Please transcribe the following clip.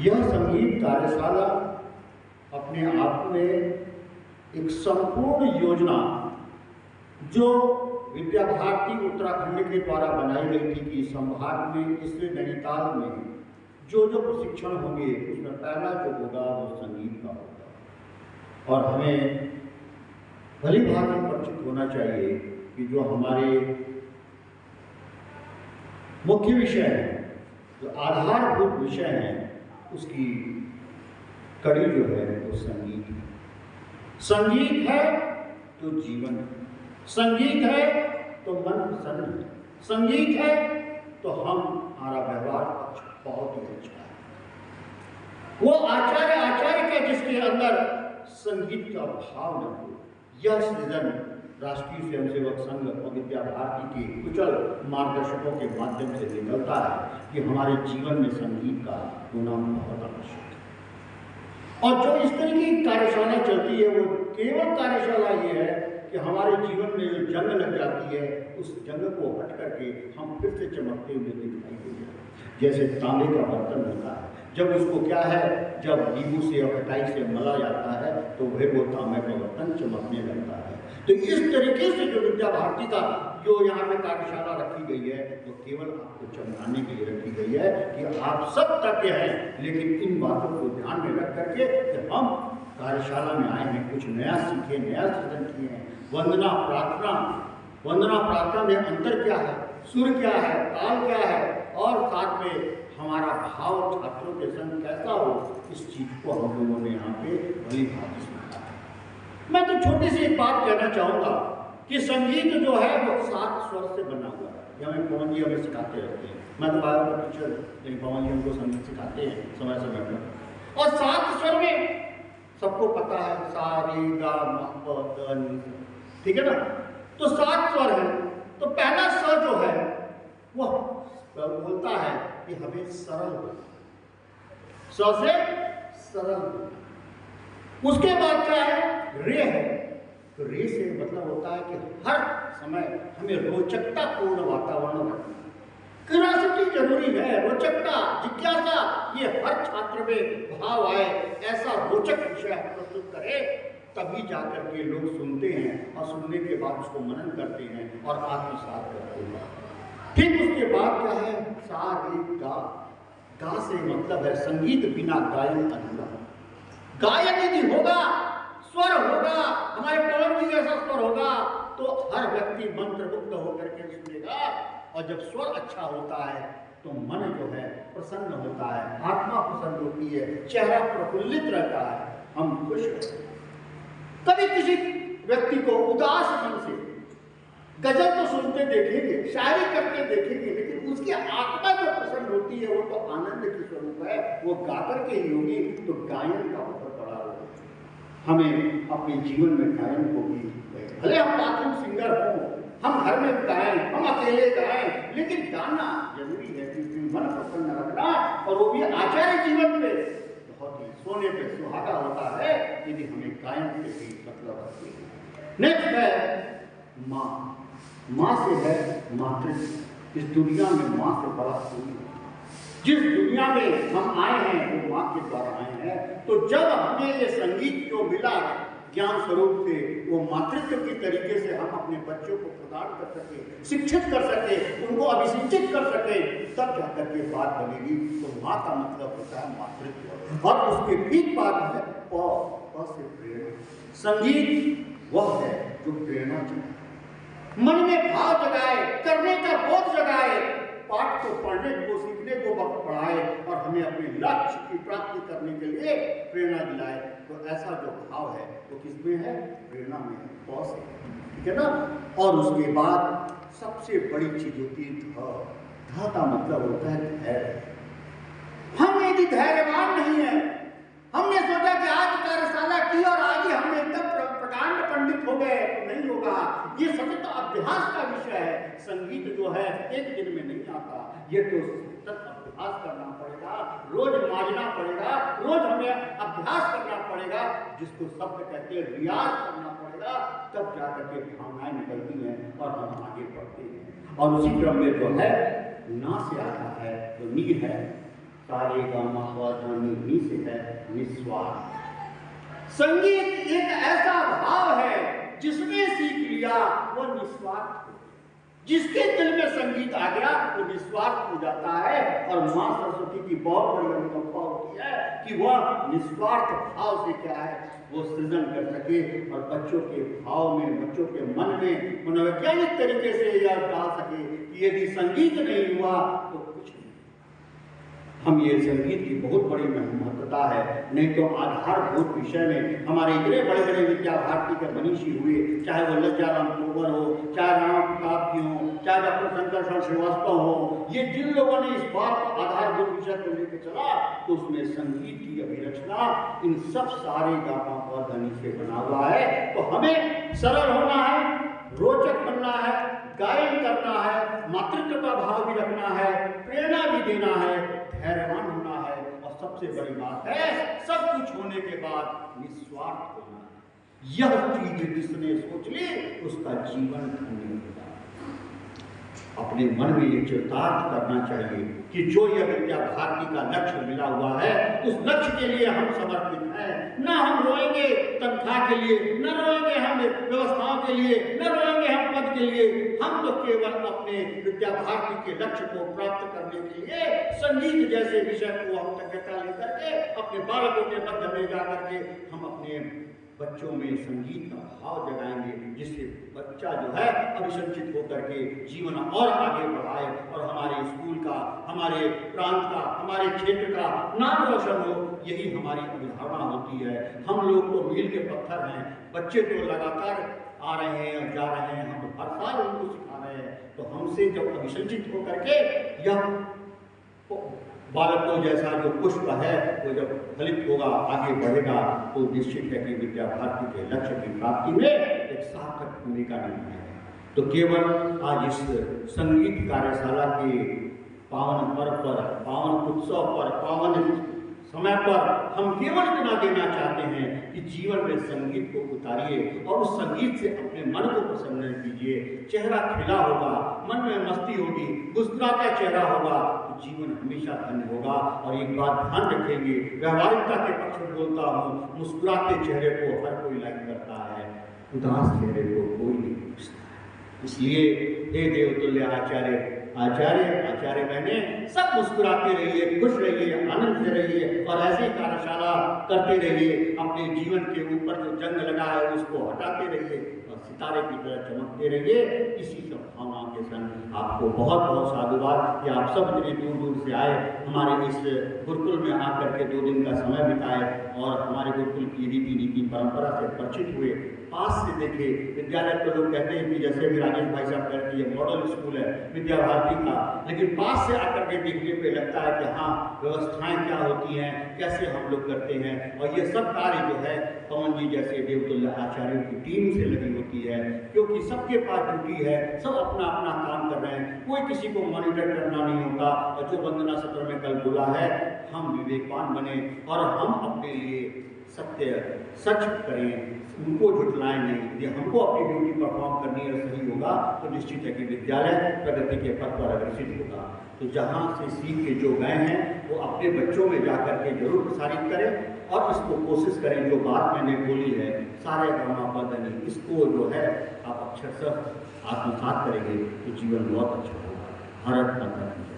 यह संगीत कार्यशाला अपने आप में एक संपूर्ण योजना जो विद्या भारती उत्तराखंड के द्वारा बनाई गई थी कि संभाग में इससे नैनीताल में जो जो प्रशिक्षण होंगे उसमें पहला जो होगा वो संगीत का होगा। और हमें भली भांति परिचित होना चाहिए कि जो हमारे मुख्य विषय हैं, जो आधारभूत विषय हैं, उसकी कड़ी जो है वो संगीत है। संगीत है तो जीवन है, संगीत है तो मन प्रसन्न है, संगीत है तो हमारा व्यवहार बहुत ही अच्छा है। वो आचार्य का जिसके अंदर संगीत का भाव न हो, यह सृजन राष्ट्रीय स्वयंसेवक संघ और विद्या भारती के कुशल मार्गदर्शकों के माध्यम से निकलता है कि हमारे जीवन में संगीत का होना बहुत आवश्यक है। और जो इस तरीके की कार्यशाला चलती है वो केवल कार्यशाला ये है कि हमारे जीवन में जो जंग लग जाती है उस जंग को हट करके हम फिर से चमकते हुए दिखाई देते हैं। जैसे तांबे का बर्तन होता है, जब उसको क्या है, जब नींबू से और खटाई से मला जाता है तो वह वो तांबे का बर्तन चमकने लगता है। तो इस तरीके से जो विद्या भारती का जो यहाँ पे कार्यशाला रखी गई है वो केवल आपको चमकाने के लिए रखी गई है कि आप सब तथ्य हैं, लेकिन इन बातों को ध्यान में रख करके कि हम कार्यशाला में आए हैं, कुछ नया सीखे, नया सृजन किए हैं। वंदना प्रार्थना में अंतर क्या है, सुर क्या है, ताल क्या है, और साथ में हमारा भाव छात्रों के संग कैसा हो, इस चीज को हम लोगों ने यहाँ पे भली भांति सुना है। मैं तो छोटी सी एक बात कहना चाहूँगा कि संगीत जो है वो 7 स्वर से बना हुआ है। ये हमें पवन जी हमें सिखाते रहते हैं, मैं तो बायो का टीचर, लेकिन पवन जी हमको संगीत सिखाते हैं समय समय पर। और 7 स्वर में सबको पता है सा रे गा मा प ध नि, ठीक है ना। तो 7 स्वर है, तो पहला स्वर जो है वो बोलता है कि हमें सरल होना, स से सरल होना। उसके बाद क्या है, रे है, तो रे से मतलब होता है कि हर समय हमें रोचकता पूर्ण वातावरण रखना। क्यूरियोसिटी जरूरी है, रोचकता, जिज्ञासा, ये हर छात्र में भाव आए, ऐसा रोचक विषय प्रस्तुत करे, तभी जाकर के लोग सुनते हैं और सुनने के बाद उसको मनन करते हैं और आत्मसात करते हैं। ठीक उसके बाद क्या है, सा रे गा। गा से मतलब है संगीत बिना गायन अधूरा। गायन यदि होगा, स्वर होगा, हमारे पवन जी जैसा स्वर होगा तो हर व्यक्ति मंत्रमुग्ध होकर के सुनेगा। और जब स्वर अच्छा होता है तो मन जो है प्रसन्न होता है, आत्मा प्रसन्न होती है, चेहरा प्रफुल्लित रहता है, हम खुश होते हैं। कभी किसी व्यक्ति को उदास मन से गजल तो सुनते देखेंगे, शायरी करते देखेंगे, लेकिन उसकी आत्मा जो प्रसन्न होती है वो तो आनंद की स्वरूप है, वो गाकर के ही होगी। तो गायन का बहुत बड़ा रोल है। हमें अपने जीवन में गायन को भी, भले हम बाथरूम सिंगर हों, हम घर में गाएं, हम अकेले गाएं, लेकिन गाना जरूरी है क्योंकि मन प्रसन्न रखना, और वो भी आचार्य जीवन पे बहुत ही सोने पे सुहागा होता है यदि हमें गायन से भी मतलब रखती है। नेक्स्ट है माँ। माँ से है मातृत्व। इस दुनिया में माँ से बड़ा कोई नहीं। जिस दुनिया में हम आए हैं वो माँ के द्वारा आए हैं। तो जब हमें ये संगीत जो मिला ज्ञान स्वरूप से, वो मातृत्व की तरीके से हम अपने बच्चों को प्रदान कर सके, शिक्षित कर सके, उनको अभिसिंचित कर सके, तब जाकर के बात बनेगी। तो माँ का मतलब होता है मातृत्व। और उसके ठीक बाद है प से प्रेरणा। संगीत वह है जो प्रेरणा जगाए, मन में भाव जगाए, करने का बोध जगाए, पाठ को पढ़ने को, सीखने को वक्त बढ़ाए और हमें अपने लक्ष्य की प्राप्ति करने के लिए प्रेरणा दिलाए। तो ऐसा जो भाव है वो किसमें है, प्रेरणा में है, प से, ठीक है ना। और उसके बाद सबसे बड़ी चीज होती है ध। ध का मतलब होता है धैर्य। हम यदि धैर्यवान नहीं है, हमने सोचा कि आज कार्यशाला की और आज ही हम एकदम प्रकांड पंडित हो गए, तो नहीं होगा। ये सतत अभ्यास का विषय है। संगीत जो है एक दिन में नहीं आता, ये तो सतत अभ्यास करना पड़ेगा, रोज मांझना पड़ेगा, रोज हमें अभ्यास करना पड़ेगा, जिसको शब्द कहते हैं रियाज करना पड़ेगा, तब जाकर के भावनाएं निकलती हैं और हम आगे बढ़ते हैं। और उसी क्रम में जो है ना से आता है तो नी है, सारे गामा और नी से है निस्वार्थ। संगीत एक ऐसा भाव है जिसने सीख लिया वो निस्वार्थ। जिसके दिल में संगीत आ गया वो निस्वार्थ हो जाता है। और मां सरस्वती की बहुत बड़ी अनुकंपा होती है कि वह निस्वार्थ भाव से क्या है वो सृजन कर सके और बच्चों के भाव में, बच्चों के मन में मनोवैज्ञानिक तरीके से यह डाल सके कि यदि संगीत नहीं हुआ तो कुछ नहीं। हम ये संगीत की बहुत बड़ी महत्वता है। नहीं तो आधारभूत विषय में हमारे इतने बड़े बड़े विद्या भारती के मनीषी हुए, चाहे वो लज्जाराम तोमर हो, चाहे राम प्रताप की हो, चाहे डॉक्टर शंकर श्रीवास्तव हो, ये जिन लोगों ने इस बात को आधारभूत विषय को लेकर चला तो उसमें संगीत की अभिरचना इन सब सारे गामा और ध्वनि से बना हुआ है। तो हमें सरल होना है, रोचक बनना है, गायन करना है, मातृत्व का भाव भी रखना है, प्रेरणा भी देना है, धैर्यवान होना है और सबसे बड़ी बात है सब कुछ होने के बाद निस्वार्थ होना है। यह चीज जिसने सोच ली उसका जीवन धन्य होगा। अपने मन में ये चरितार्थ करना चाहिए कि जो यह विद्या भारती का लक्ष्य मिला हुआ है उस लक्ष्य के लिए हम समर्पित हैं। न हम रोएंगे तनख्वाह के लिए, न रोएंगे हम व्यवस्थाओं के लिए, न रोएंगे हम पद के लिए। हम तो केवल अपने विद्या भारती के लक्ष्य को प्राप्त करने के लिए संगीत जैसे विषय को हम तकता लेकर के अपने बालकों के मध्य में जाकर के हम अपने बच्चों में संगीत का भाव जगाएंगे, जिससे बच्चा जो है अभिसंचित होकर के जीवन और आगे बढ़ाए और हमारे स्कूल का, हमारे प्रांत का, हमारे क्षेत्र का नाम रोशन हो। यही हमारी अभिधारणा होती है। हम लोग तो मील के पत्थर हैं, बच्चे तो लगातार आ रहे हैं और जा रहे हैं, हम हर साल उनको सिखा रहे हैं। तो हमसे जब अभिसंचित होकर के यह बालक को जैसा जो पुष्प है वो जब फलित होगा, आगे बढ़ेगा, तो निश्चित है कि विद्या भारती के लक्ष्य की प्राप्ति में एक सार्थक भूमिका निभाएगा। तो केवल आज इस संगीत कार्यशाला के पावन पर्व पर, पावन उत्सव पर, पावन समय पर हम केवल इतना देना चाहते हैं कि जीवन में संगीत को उतारिए और उस संगीत से अपने मन को प्रसन्न कीजिए। चेहरा खिला होगा, मन में मस्ती होगी, मुस्कुराता चेहरा होगा तो जीवन हमेशा धन्य होगा। और एक बात ध्यान रखेंगे, व्यावहारिकता के पक्ष में बोलता हूँ, मुस्कुराते चेहरे को हर कोई लाइक करता है, उदास चेहरे को कोई नहीं पूछता। इसलिए हे देवतुल्य आचार्य बहने सब मुस्कुराते रहिए, खुश रहिए, आनंद से रहिए और ऐसी कार्यशाला करते रहिए। अपने जीवन के ऊपर जो जंग लगा है उसको हटाते रहिए और सितारे की तरह चमकते रहिए। इसी सब भावनाओं के संग आपको बहुत बहुत साधुवाद कि आप सब इतने दूर दूर से आए, हमारे इस गुरुकुल में आकर के 2 दिन का समय बिताए और हमारे गुरुकुल की रीति नीति परंपरा से परिचित हुए, पास से देखे। विद्यालय तो लोग कहते हैं कि जैसे भी राजेश भाई साहब कहते हैं मॉडल स्कूल है विद्या भारती का, लेकिन पास से आकर के देखने पे लगता है कि हाँ व्यवस्थाएं क्या होती हैं, कैसे हम लोग करते हैं। और ये सब कार्य जो है पवन जी जैसे देवतुल्य आचार्यों की टीम से लगी होती है, क्योंकि सबके पास ड्यूटी है, सब अपना अपना काम कर रहे हैं, कोई किसी को मॉनिटर करना नहीं होता। और जो वंदना सत्र में कल बोला है, हम विवेकवान बने और हम अपने लिए सत्य सच करें, उनको झुठलाएं नहीं। यदि हमको अपनी ड्यूटी परफॉर्म करनी है सही होगा तो निश्चित है कि विद्यालय प्रगति के पथ पर अग्रसित होगा। तो जहाँ से सीख के जो गए हैं वो अपने बच्चों में जाकर के जरूर प्रसारित करें और इसको कोशिश करें जो बात मैंने बोली है सारे गामा पदनी, इसको जो है आप अक्षरशः आत्मसात करेंगे तो जीवन बहुत अच्छा होगा। भारत माता की जय।